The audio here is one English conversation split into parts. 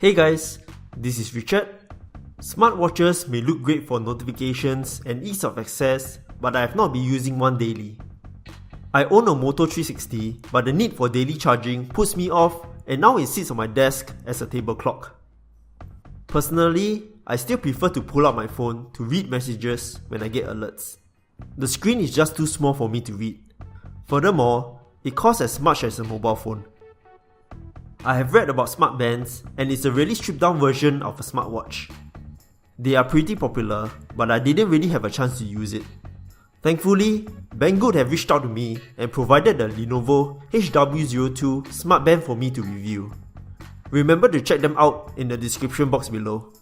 Hey guys, this is Richard. Smartwatches may look great for notifications and ease of access, but I have not been using one daily. I own a Moto 360, but the need for daily charging puts me off, and now it sits on my desk as a table clock. Personally, I still prefer to pull out my phone to read messages when I get alerts. The screen is just too small for me to read. Furthermore, it costs as much as a mobile phone. I have read about smart bands, and it's a really stripped down version of a smartwatch. They are pretty popular, but I didn't really have a chance to use it. Thankfully, Banggood have reached out to me and provided the Lenovo HW02 Smart Band for me to review. Remember to check them out in the description box below.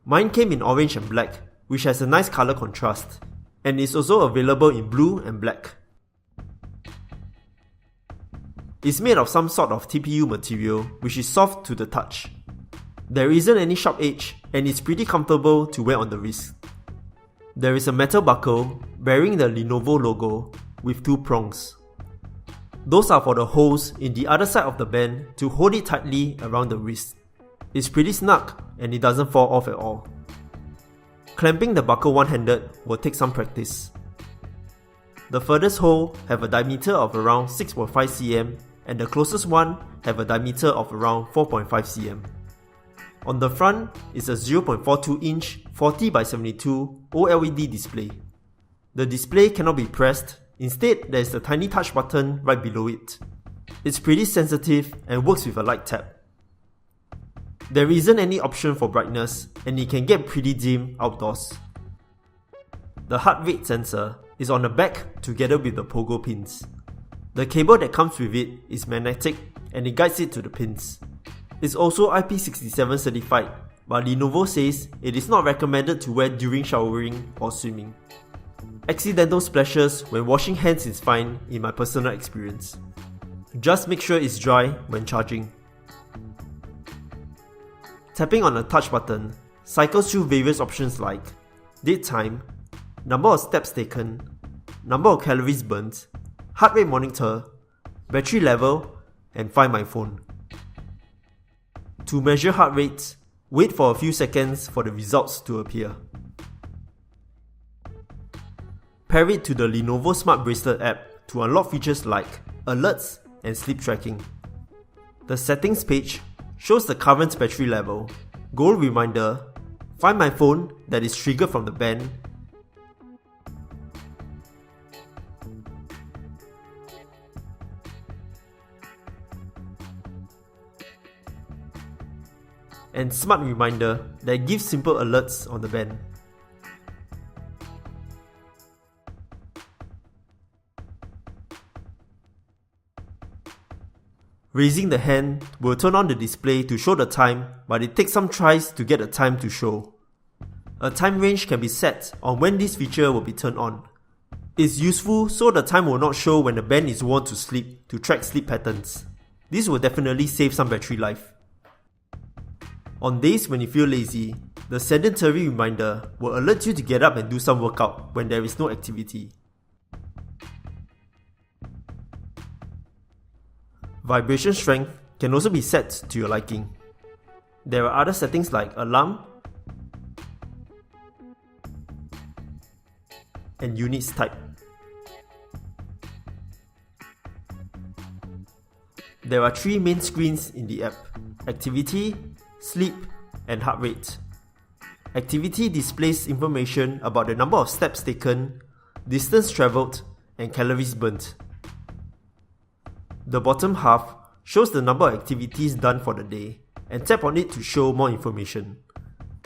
Mine came in orange and black, which has a nice color contrast, and is also available in blue and black. It's made of some sort of TPU material which is soft to the touch. There isn't any sharp edge and it's pretty comfortable to wear on the wrist. There is a metal buckle bearing the Lenovo logo with two prongs. Those are for the holes in the other side of the band to hold it tightly around the wrist. It's pretty snug and it doesn't fall off at all. Clamping the buckle one-handed will take some practice. The furthest hole have a diameter of around 6.5 cm and the closest one have a diameter of around 4.5 cm. On the front is a 0.42 inch 40x72 OLED display. The display cannot be pressed, instead there is a tiny touch button right below it. It's pretty sensitive and works with a light tap. There isn't any option for brightness and it can get pretty dim outdoors. The heart rate sensor is on the back together with the pogo pins. The cable that comes with it is magnetic and it guides it to the pins. It's also IP67 certified, but Lenovo says it is not recommended to wear during showering or swimming. Accidental splashes when washing hands is fine in my personal experience. Just make sure it's dry when charging. Tapping on the touch button cycles through various options like date time, number of steps taken, number of calories burnt, heart rate monitor, battery level, and find my phone. To measure heart rate, wait for a few seconds for the results to appear. Pair it to the Lenovo Smart Bracelet app to unlock features like alerts and sleep tracking. The settings page shows the current battery level, goal reminder, find my phone that is triggered from the band, and smart reminder that gives simple alerts on the band. Raising the hand will turn on the display to show the time, but it takes some tries to get the time to show. A time range can be set on when this feature will be turned on. It's useful so the time will not show when the band is worn to sleep to track sleep patterns. This will definitely save some battery life. On days when you feel lazy, the sedentary reminder will alert you to get up and do some workout when there is no activity. Vibration strength can also be set to your liking. There are other settings like alarm and units type. There are three main screens in the app: activity, sleep, and heart rate. Activity displays information about the number of steps taken, distance travelled, and calories burnt. The bottom half shows the number of activities done for the day, and tap on it to show more information.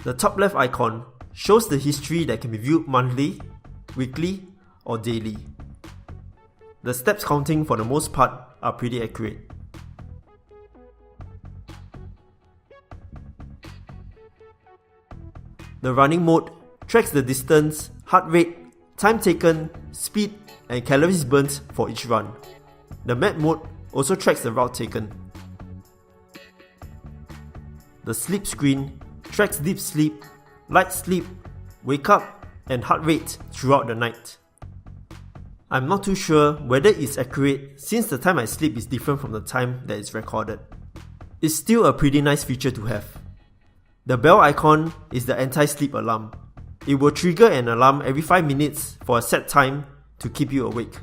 The top left icon shows the history that can be viewed monthly, weekly, or daily. The steps counting for the most part are pretty accurate. The running mode tracks the distance, heart rate, time taken, speed, and calories burnt for each run. The map mode also tracks the route taken. The sleep screen tracks deep sleep, light sleep, wake up, and heart rate throughout the night. I'm not too sure whether it's accurate since the time I sleep is different from the time that it's recorded. It's still a pretty nice feature to have. The bell icon is the anti-sleep alarm. It will trigger an alarm every 5 minutes for a set time to keep you awake.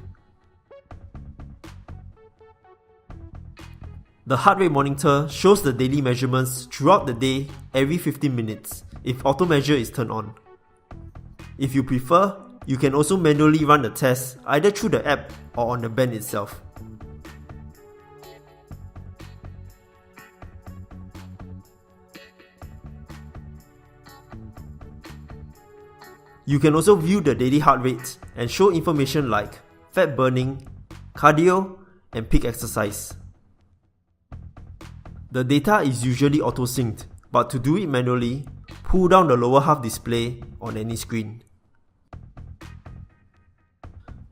The heart rate monitor shows the daily measurements throughout the day every 15 minutes if auto measure is turned on. If you prefer, you can also manually run the test either through the app or on the band itself. You can also view the daily heart rate and show information like fat burning, cardio, and peak exercise. The data is usually auto-synced, but to do it manually, pull down the lower half display on any screen.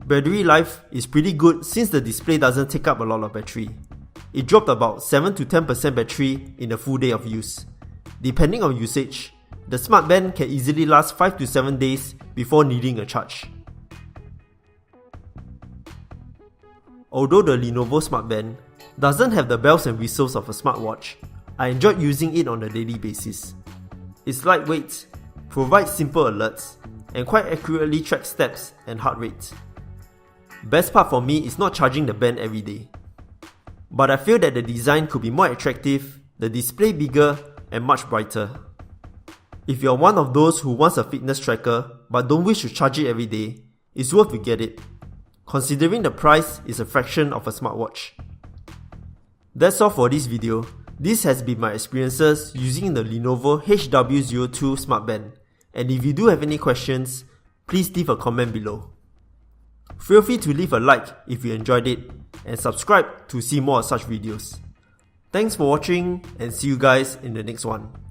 Battery life is pretty good since the display doesn't take up a lot of battery. It dropped about 7 to 10% battery in a full day of use. Depending on usage, the Smart Band can easily last 5 to 7 days before needing a charge. Although the Lenovo Smart Band doesn't have the bells and whistles of a smartwatch, I enjoyed using it on a daily basis. It's lightweight, provides simple alerts, and quite accurately tracks steps and heart rate. Best part for me is not charging the band every day. But I feel that the design could be more attractive, the display bigger, and much brighter. If you're one of those who wants a fitness tracker but don't wish to charge it every day, it's worth to get it, considering the price is a fraction of a smartwatch. That's all for this video. This has been my experiences using the Lenovo HW02 Smart Band, and if you do have any questions, please leave a comment below. Feel free to leave a like if you enjoyed it, and subscribe to see more of such videos. Thanks for watching, and see you guys in the next one.